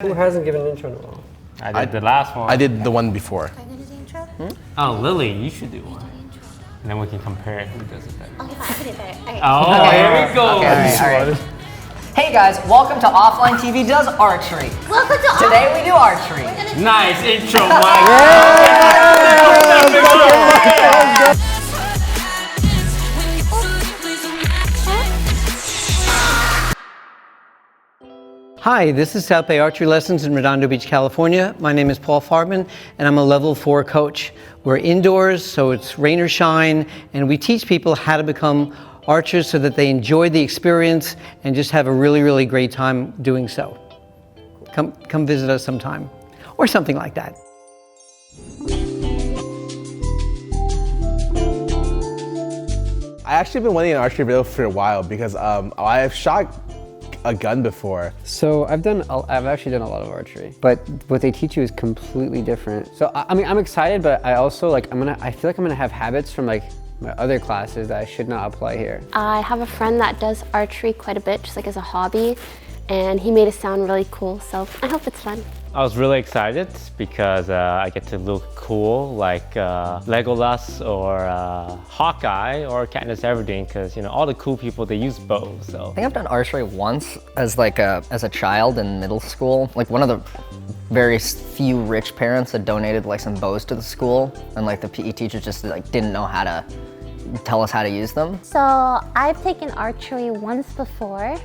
Who hasn't given an intro in a while? I did the last one. I did the one before. Can I do the intro? Oh, Lily, you should do one. And then we can compare who does it better. Okay, fine, I can do it better. Okay. Oh, here we go. Okay, all right. Hey guys, welcome to OfflineTV Does Archery. Welcome to Today we do archery. Nice intro, Mike. Hi, this is South Bay Archery Lessons in Redondo Beach, California. My name is Paul Farbman, and I'm a level 4 coach. We're indoors, so it's rain or shine, and we teach people how to become archers so that they enjoy the experience and just have a really, really great time doing so. Come visit us sometime, or something like that. I actually been wanting an archery video for a while because I've shot a gun before. So I've actually done a lot of archery, but what they teach you is completely different. So I mean, I'm excited, but I also I feel like I'm gonna have habits from my other classes that I should not apply here. I have a friend that does archery quite a bit, just like as a hobby, and he made it sound really cool, so I hope it's fun. I was really excited because I get to look cool like Legolas or Hawkeye or Katniss Everdeen, because all the cool people, they use bows. So I think I've done archery once as a child in middle school. Like one of the very few rich parents that donated some bows to the school, and the PE teacher just didn't know how to tell us how to use them. So I've taken archery once before,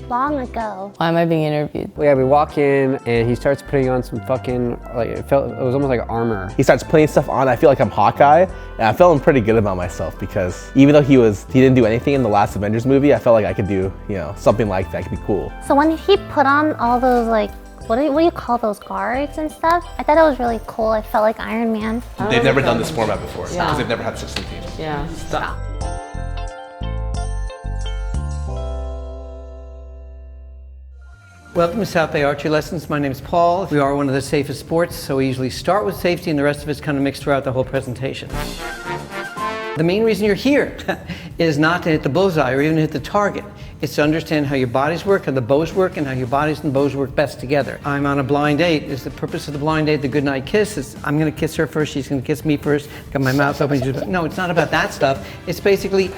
long ago. Why am I being interviewed? Well, yeah, we walk in and he starts putting on some fucking, it was almost like armor. He starts putting stuff on. I feel like I'm Hawkeye, and I'm feeling pretty good about myself because even though he didn't do anything in the last Avengers movie, I felt like I could do, something like that. Could be cool. So when he put on all those what do you call those guards and stuff? I thought it was really cool. I felt like Iron Man. They've never done this format before because they've never had 16 teams. Yeah. stop. Welcome to South Bay Archery Lessons. My name is Paul. We are one of the safest sports, so we usually start with safety and the rest of it's kind of mixed throughout the whole presentation. The main reason you're here is not to hit the bullseye or even hit the target. It's to understand how your bodies work, how the bows work, and how your bodies and bows work best together. I'm on a blind date. Is the purpose of the blind date the goodnight kiss? I'm gonna kiss her first, she's gonna kiss me first, got my mouth open. No, it's not about that stuff. It's basically,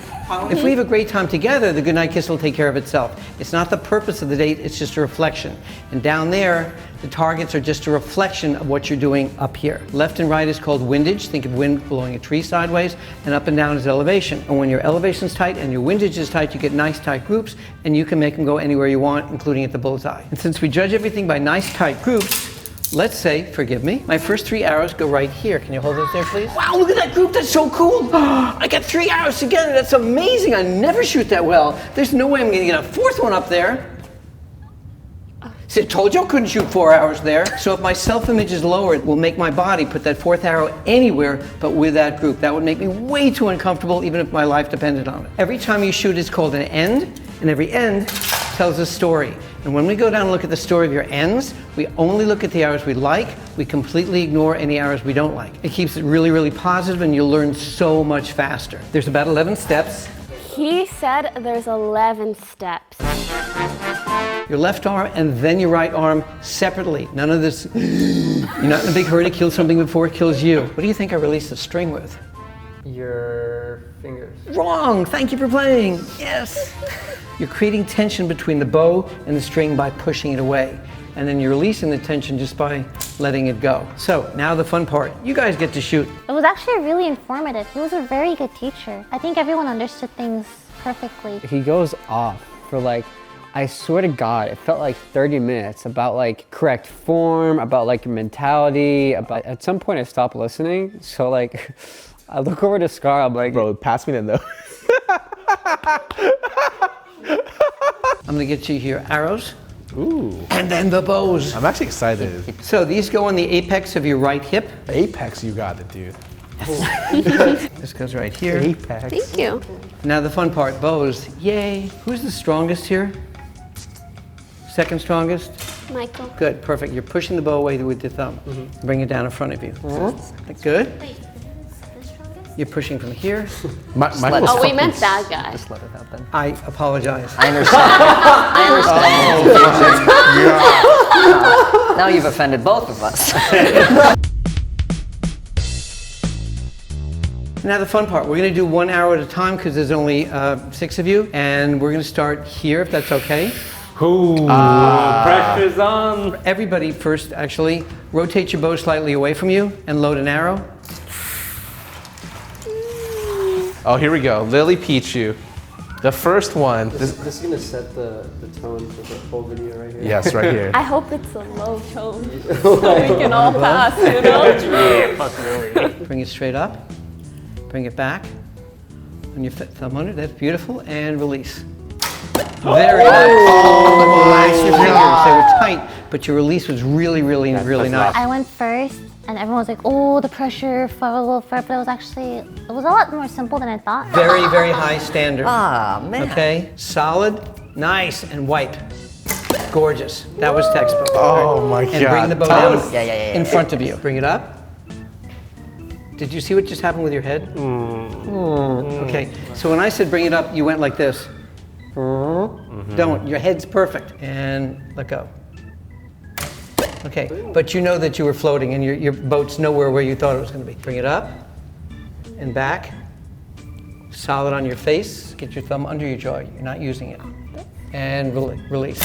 if we have a great time together, the goodnight kiss will take care of itself. It's not the purpose of the date, it's just a reflection. And down there, the targets are just a reflection of what you're doing up here. Left and right is called windage. Think of wind blowing a tree sideways, and up and down is elevation. And when your elevation's tight and your windage is tight, you get nice tight groups, and you can make them go anywhere you want, including at the bullseye. And since we judge everything by nice tight groups, let's say, forgive me, my first 3 arrows go right here. Can you hold those there, please? Wow, look at that group, that's so cool. I got 3 arrows together, that's amazing. I never shoot that well. There's no way I'm gonna get a 4th one up there. See, I told you I couldn't shoot 4 arrows there. So if my self-image is lower, it will make my body put that 4th arrow anywhere but with that group. That would make me way too uncomfortable even if my life depended on it. Every time you shoot, it's called an end, and every end tells a story. And when we go down and look at the story of your ends, we only look at the arrows we like. We completely ignore any arrows we don't like. It keeps it really, really positive, and you'll learn so much faster. There's about 11 steps. He said there's 11 steps. Your left arm and then your right arm separately. None of this, you're not in a big hurry to kill something before it kills you. What do you think I released the string with? Your fingers. Wrong, thank you for playing, yes. You're creating tension between the bow and the string by pushing it away. And then you're releasing the tension just by letting it go. So now the fun part, you guys get to shoot. It was actually really informative. He was a very good teacher. I think everyone understood things perfectly. He goes off for I swear to God, it felt like 30 minutes about correct form, about your mentality, about, at some point I stopped listening. So I look over to Scar, I'm like, Bro, pass me the note. I'm gonna get you here arrows. Ooh. And then the bows. I'm actually excited. So these go on the apex of your right hip. Apex, you got it, dude. This goes right here. Apex. Thank you. Now the fun part, bows, yay. Who's the strongest here? Second strongest? Michael. Good, perfect. You're pushing the bow away with your thumb. Bring it down in front of you. Good? Wait, who's the strongest? You're pushing from here. Mine was Oh, we fucking meant that guy. Just let it happen. I apologize. I understand. I understand. Now you've offended both of us. Now the fun part, we're gonna do 1 hour at a time because there's only 6 of you, and we're gonna start here if that's okay. Ooh, pressure's on. Everybody first, actually, rotate your bow slightly away from you and load an arrow. Oh, here we go. Lily Pichu. The first one. This is gonna set the tone for the whole video right here. Yes, right here. I hope it's a low tone so we can all pass, you know? Bring it straight up. Bring it back. On your thumb under, that's beautiful. And release. Very nice. Relax your fingers. They were tight, but your release was really, really, really nice. I went first, and everyone was like, "Oh, the pressure fell a little far," but it was a lot more simple than I thought. Very, very high standard. Ah, man. Okay, solid, nice, and wipe. Gorgeous. That was textbook. Oh my God. And bring the bow down Yeah. in front of you. Bring it up. Did you see what just happened with your head? Okay, so when I said bring it up, you went like this. Don't, your head's perfect. And let go. Okay, but you know that you were floating and your boat's nowhere where you thought it was gonna be. Bring it up and back. Solid on your face. Get your thumb under your jaw, you're not using it. And release.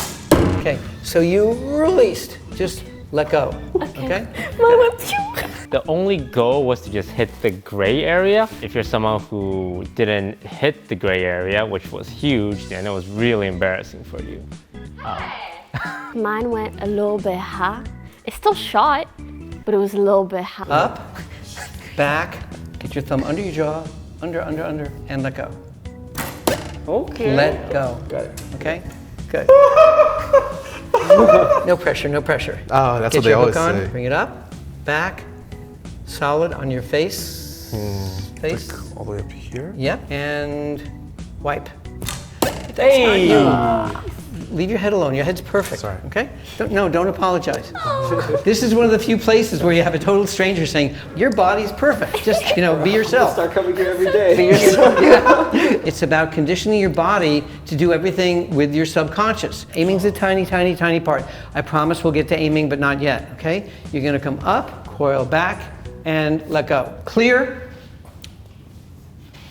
Okay, so you released, just let go, okay? Mama, pew. The only goal was to just hit the gray area. If you're someone who didn't hit the gray area, which was huge, then it was really embarrassing for you. Mine went a little bit high. It still shot, but it was a little bit high. Up, back, get your thumb under your jaw, under, and let go. Okay. Let go. Got it. Okay? Good. No pressure, no pressure. Oh, that's Get what they your always hook on, say. bring it up, back, solid on your face. Face. All the way up here. Yep, and wipe. Hey! Leave your head alone. Your head's perfect. Sorry. Okay? Don't apologize. This is one of the few places where you have a total stranger saying, your body's perfect. Just, be yourself. Start coming here every day. It's about conditioning your body to do everything with your subconscious. Aiming's a tiny, tiny, tiny part. I promise we'll get to aiming, but not yet, okay? You're gonna come up, coil back, and let go. Clear.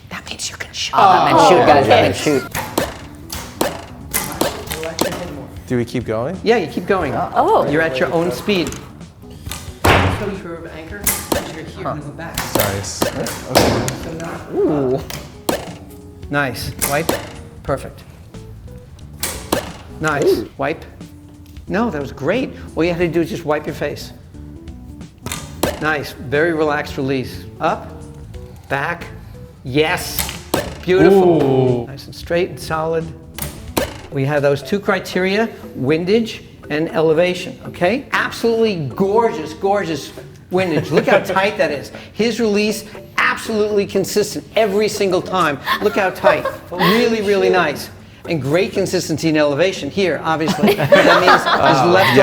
That means you can shoot. That meant shoot, guys. That meant shoot. Do we keep going? Yeah, you keep going. Oh. You're at your own speed. Toe curve anchor, you're here and go back. Nice. Ooh. Nice. Wipe. Perfect. Nice. Wipe. No, that was great. All you had to do is just wipe your face. Nice. Very relaxed release. Up. Back. Yes. Beautiful. Ooh. Nice and straight and solid. We have those two criteria, windage and elevation, okay? Absolutely gorgeous, gorgeous windage. Look how tight that is. His release, absolutely consistent every single time. Look how tight. Really, really nice. And great consistency in elevation here, obviously. That means his left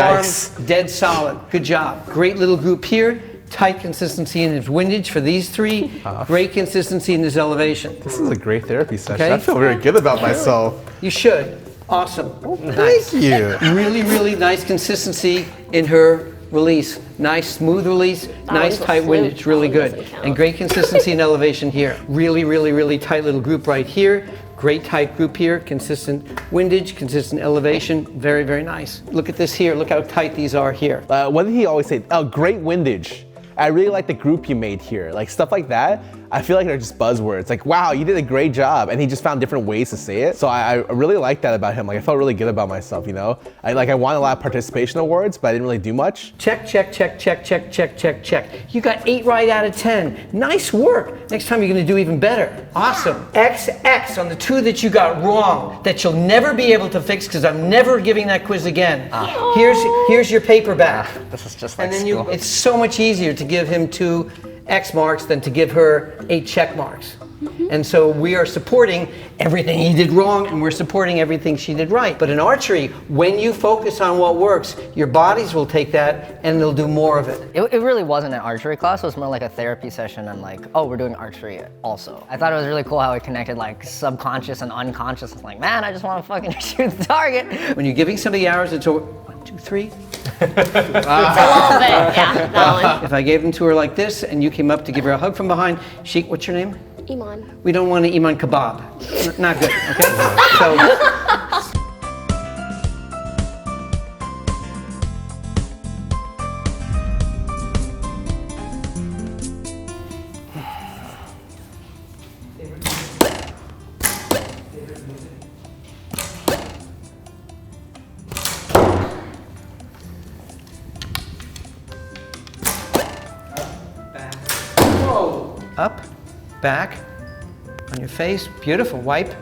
arm, dead solid. Good job. Great little group here. Tight consistency in his windage for these three. Great consistency in his elevation. This is a great therapy session. Okay. I feel very good about myself. You should. Awesome. Nice. Thank you. Really, really nice consistency in her release. Nice, smooth release. Nice, one's a tight fluke. windage. Really That one good. doesn't count. And great consistency and elevation here. Really, really, really tight little group right here. Great tight group here. Consistent windage, consistent elevation. Very, very nice. Look at this here. Look how tight these are here. What did he always say? Oh, great windage. I really like the group you made here. Like stuff like that, I feel like they're just buzzwords. Like, wow, you did a great job. And he just found different ways to say it. So I really like that about him. Like I felt really good about myself, I won a lot of participation awards, but I didn't really do much. Check, check, check, check, check, check, check, check. You got 8 right out of 10. Nice work. Next time you're gonna do even better. Awesome. XX on the 2 that you got wrong that you'll never be able to fix because I'm never giving that quiz again. Here's your paper back. This is just like And then school. it's so much easier to give him 2 X marks than to give her 8 check marks. And And so we are supporting everything he did wrong, and we're supporting everything she did right. But in archery, when you focus on what works, your bodies will take that and they'll do more of it. It really wasn't an archery class. It was more like a therapy session and like, oh, we're doing archery also. I thought it was really cool how it connected like subconscious and unconscious. It's like, man, I just want to fucking shoot the target. When you're giving somebody arrows, it's 1, 2, 3. A little bit, yeah, that one. If I gave them to her like this and you came up to give her a hug from behind, Sheik, what's your name? Iman. We don't want an Iman kebab. Not good, okay? So. Up, back, on your face, beautiful, wipe,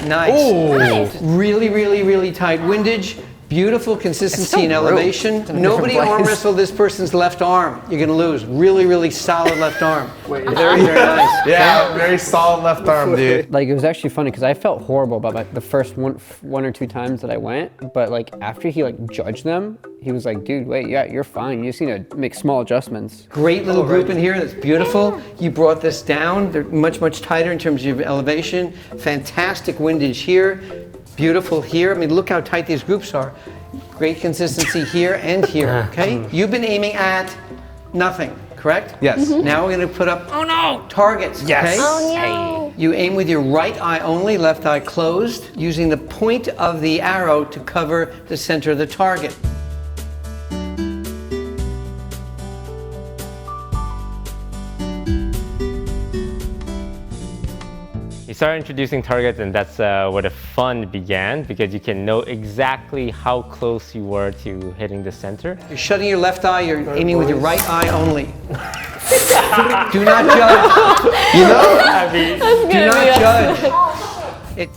nice. Nice. Really, really, really tight windage, beautiful consistency and elevation. Nobody arm wrestle this person's left arm, you're gonna lose. Really, really solid left arm. Very, very nice. Yeah, very solid left arm, dude. Like, it was actually funny because I felt horrible about like the first one or two times that I went, but like after he like judged them, he was like, dude, wait, yeah, you're fine. You just need to make small adjustments. Great little group in here, that's beautiful. You brought this down, they're much, much tighter in terms of your elevation. Fantastic windage here, beautiful here. I mean, look how tight these groups are. Great consistency here and here, okay? You've been aiming at nothing, correct? Yes. Now we're gonna put up, oh no, targets, Yes. okay? Oh no. You aim with your right eye only, left eye closed, using the point of the arrow to cover the center of the target. You start introducing targets, and that's where the fun began, because you can know exactly how close you were to hitting the center. You're shutting your left eye, you're aiming with your right eye only. Do not judge. You know? I mean, Do not judge. It,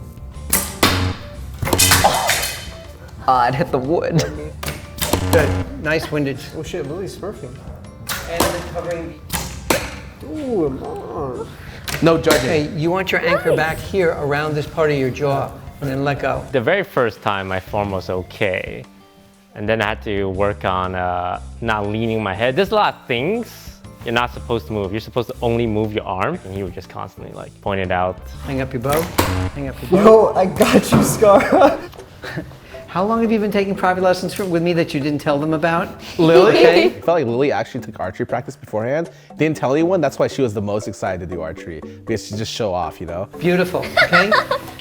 It hit the wood. good, nice windage. Oh shit, Lily's smurfing. And then covering. Ooh, come on. No judging. Okay, you want your anchor back here around this part of your jaw, and then let go. the very first time my form was okay, and then I had to work on not leaning my head. There's a lot of things you're not supposed to move. You're supposed to only move your arm, and he would just constantly like point it out. Hang up your bow. Hang up your bow. Yo, I got you, Scar. How long have you been taking private lessons with me that you didn't tell them about? Lily? Okay. I felt like Lily actually took archery practice beforehand. Didn't tell anyone. That's why she was the most excited to do archery, because she just show off, you know? Beautiful, okay?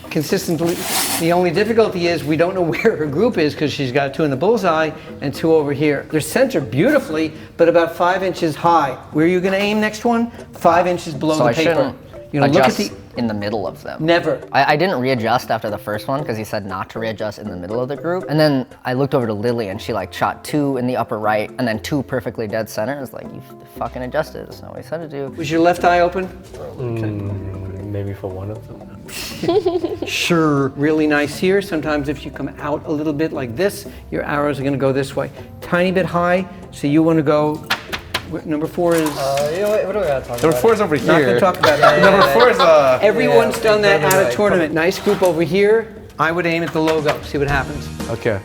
Consistently. The only difficulty is we don't know where her group is because she's got 2 in the bullseye and 2 over here. They're centered beautifully, but about 5 inches high. Where are you gonna aim next one? 5 inches below So the I paper. shouldn't You're gonna look at adjust the, in the middle of them. never. I didn't readjust after the first one because he said not to readjust in the middle of the group. And then I looked over to Lily and she like shot 2 in the upper right and then 2 perfectly dead center. It was like, you fucking adjusted. That's not what he said to do. Was your left eye open? Maybe for one of them. Sure. Really nice here. Sometimes if you come out a little bit like this, your arrows are gonna go this way. Tiny bit high, so you wanna go, number 4 is, You know what do we gotta talk about? Number 4 is over not gonna here. talk about that. Number 4 is Everyone's done that at a like- tournament. Nice group over here. I would aim at the logo, see what happens. okay.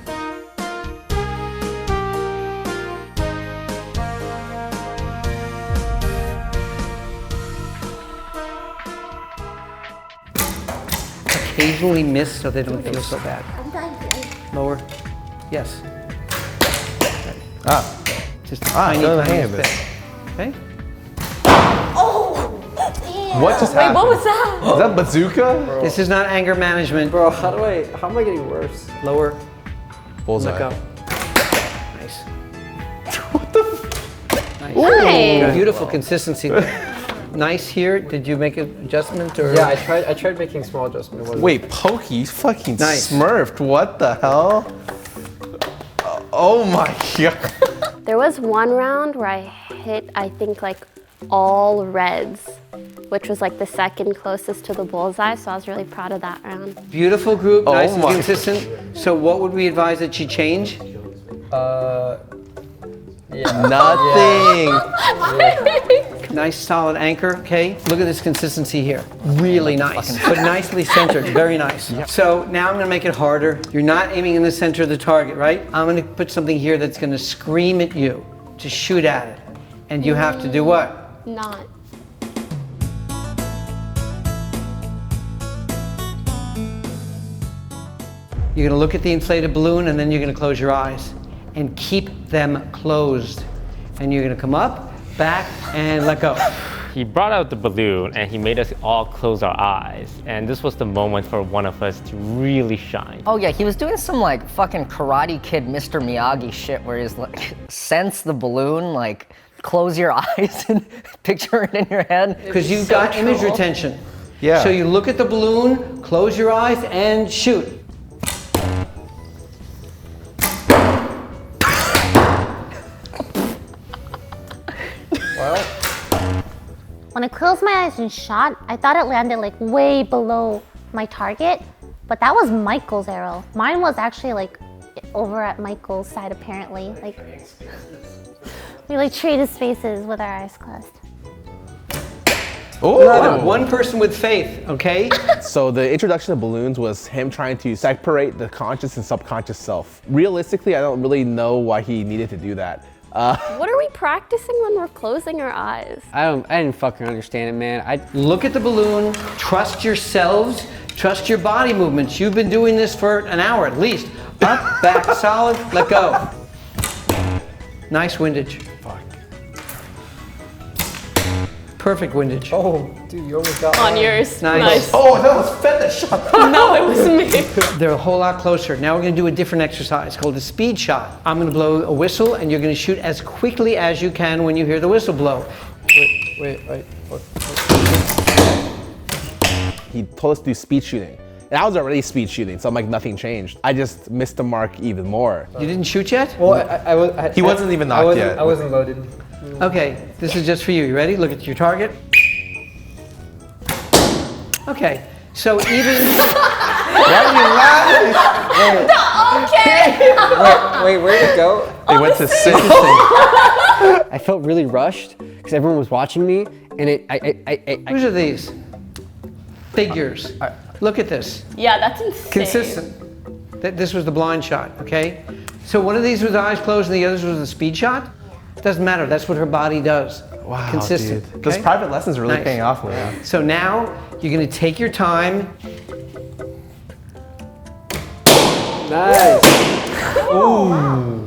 Occasionally miss so they don't feel so bad. Lower. Yes. Just a tiny, go to the tiny hand. bit. Okay? What just happened? What was that? Is that bazooka? This is not anger management. Bro, how am I getting worse? Lower. Bullseye. Let go. Nice. Nice. Nice. Beautiful consistency. Nice here. Did you make an adjustment or? Yeah, I tried making small adjustments. Wait, Pokey fucking Nice. smurfed. What the hell? Oh my god. There was one round where I hit, I think, like all reds, which was like the second closest to the bullseye, so I was really proud of that round. Beautiful group, Oh nice and my. consistent. So what would we advise that she change? Yeah. Nothing. Nice solid anchor, okay? Look at this consistency here. Really nice, but nicely centered, very nice. So now I'm gonna make it harder. You're not aiming in the center of the target, right? I'm gonna put something here that's gonna scream at you to shoot at it. And you have to do what? Not. You're gonna look at the inflated balloon and then you're gonna close your eyes and keep them closed. And you're gonna come up, back, and let go. He brought out the balloon and he made us all close our eyes. And this was the moment for one of us to really shine. Oh yeah, he was doing some like fucking Karate Kid Mr. Miyagi shit where he's like, sense the balloon, like close your eyes and picture it in your head. Because you've got image retention. Yeah. So you look at the balloon, close your eyes, and shoot. When I closed my eyes and shot, I thought it landed like way below my target, but that was Michael's arrow. Mine was actually like over at Michael's side apparently. Like we like traded spaces with our eyes closed. Oh! One person with faith, okay? So the introduction of balloons was him trying to separate the conscious and subconscious self. Realistically, I don't really know why he needed to do that. What are we practicing when we're closing our eyes? I didn't fucking understand it, man. Look at the balloon, trust yourselves, trust your body movements. You've been doing this for an hour at least. Up, back, solid, let go. Nice windage. Perfect windage. Oh, dude, you almost got On mine. yours. Nice. Oh, that was fetish. No, it was me. They're a whole lot closer. Now we're gonna do a different exercise called the speed shot. I'm gonna blow a whistle and you're gonna shoot as quickly as you can when you hear the whistle blow. Wait. What? He told us to do speed shooting. And I was already speed shooting, so I'm like, nothing changed. I just missed the mark even more. You didn't shoot yet? Well, He wasn't even knocked yet. I wasn't loaded. Okay, this is just for you. You ready? Look at your target. Okay, so even... Why are you laughing? Wait, where'd it go? They went to sit. I felt really rushed because everyone was watching me, and Whose are these? Figures. Look at this. Yeah, that's insane. Consistent. This was the blind shot, okay? So one of these was eyes closed and the others was the speed shot? Doesn't matter, that's what her body does. Wow, Consistent. dude. Those okay? private lessons are really Nice. paying off, man. So now you're gonna take your time. Nice.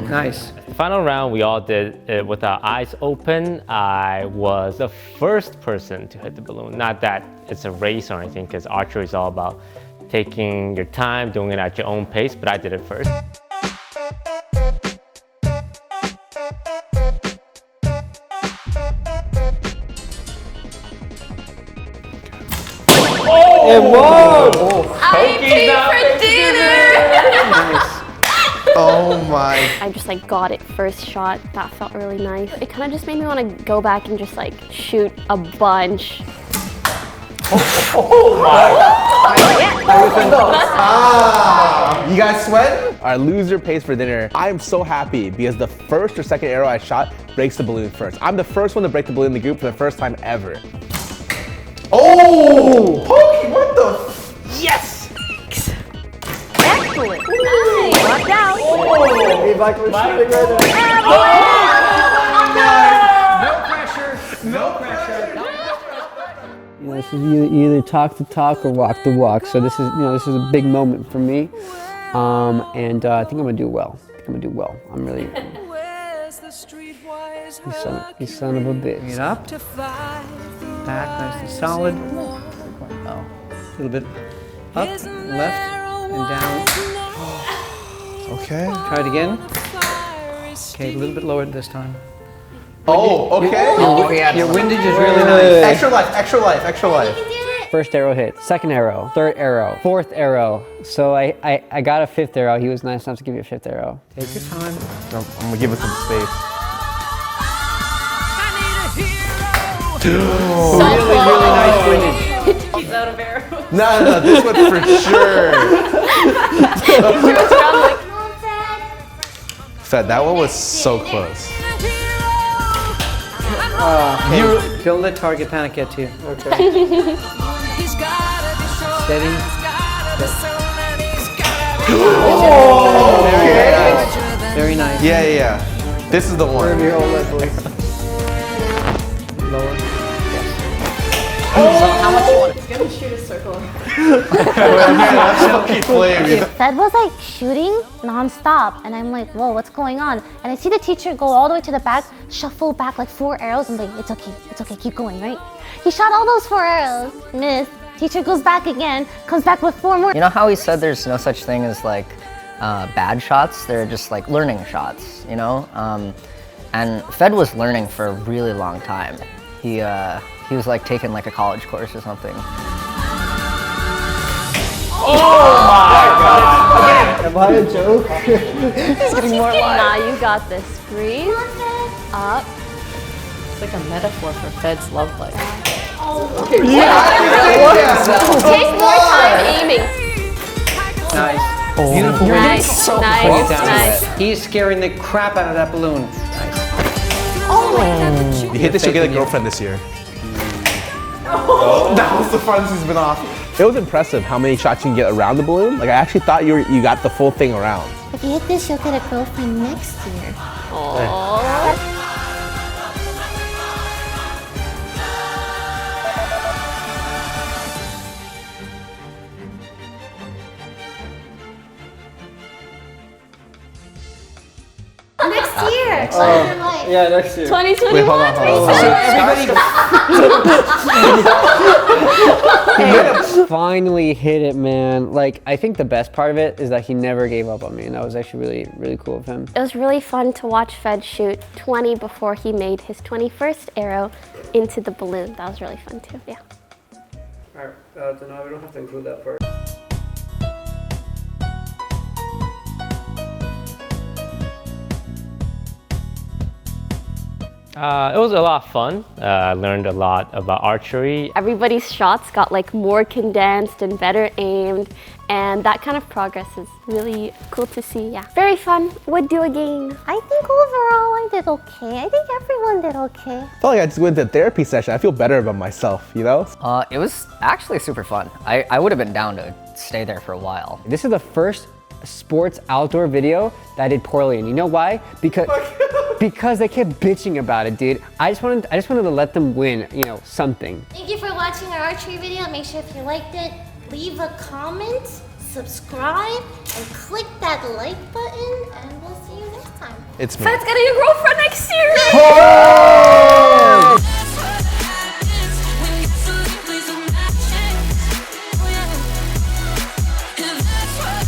Nice. The final round, we all did it with our eyes open. I was the first person to hit the balloon. Not that it's a race or anything, because archery is all about taking your time, doing it at your own pace, but I did it first. It won! I paid for dinner! Oh my. I just like got it first shot. That felt really nice. It kind of just made me want to go back and just like shoot a bunch. You guys sweat? Our loser pays for dinner. I am so happy because the first or second arrow I shot breaks the balloon first. I'm the first one to break the balloon in the group for the first time ever. Oh! Pokey, what the? Yes! Excellent. Nice. Watch out. Be like we're shooting right now. No pressure. you know, this is you either talk the talk or walk the walk. So this is this is a big moment for me, and I think I'm gonna do well. I'm really. You son of a bitch. Bring it up. Back, nice and solid. A little bit up, left, and down. Okay. Try it again. Okay, a little bit lower this time. Oh, okay. Your windage is really nice. Extra life, extra life, extra life. First arrow hit, second arrow, third arrow, fourth arrow. So I got a fifth arrow. He was nice enough to give me a fifth arrow. Take your time. I'm gonna give it some space. Really nice windage. He's out of arrows. No, this one for sure. Fed, that one was so close. Okay. Don't let target panic get to you. Okay. Steady. Very nice. Yeah. This is the one. Wherever you hold that, boys. Lower. So how much you want? Gonna shoot a circle. Fed was like shooting non-stop, and I'm like, whoa, what's going on? And I see the teacher go all the way to the back, shuffle back like 4 arrows. I'm like, it's okay, keep going, right? He shot all those 4 arrows, missed. Teacher goes back again, comes back with 4 more. You know how he said there's no such thing as like bad shots? They're just like learning shots, you know? And Fed was learning for a really long time. He was like taking like a college course or something. Am I a joke? He's getting more alive. Nah, you got this. Breathe. Up. It's like a metaphor for Fed's love life. Take more time aiming. Nice. Beautiful. Nice, nice. He's scaring the crap out of that balloon. Nice. You hit this, you'll get a girlfriend this year. That was the farthest he's been off. It was impressive how many shots you can get around the balloon. Like I actually thought you got the full thing around. If you hit this, you'll get a girlfriend next year. Next year. Yeah, next year. 2021. Wait, hold on. Finally hit it, man. Like, I think the best part of it is that he never gave up on me, and that was actually really, really cool of him. It was really fun to watch Fed shoot 20 before he made his 21st arrow into the balloon. That was really fun too, yeah. Alright, so now we don't have to include that part. It was a lot of fun. I learned a lot about archery. Everybody's shots got like more condensed and better aimed, and that kind of progress is really cool to see, yeah. Very fun, would do again. I think overall I did okay. I think everyone did okay. I felt like I just went to a therapy session. I feel better about myself, you know? It was actually super fun. I would have been down to stay there for a while. This is the first sports outdoor video that I did poorly, and you know why? Because they kept bitching about it, dude. I just wanted to let them win, you know, something. Thank you for watching our archery video. Make sure if you liked it, leave a comment, subscribe, and click that like button, and we'll see you next time. It's me. Fed's getting a girlfriend next year! Oh!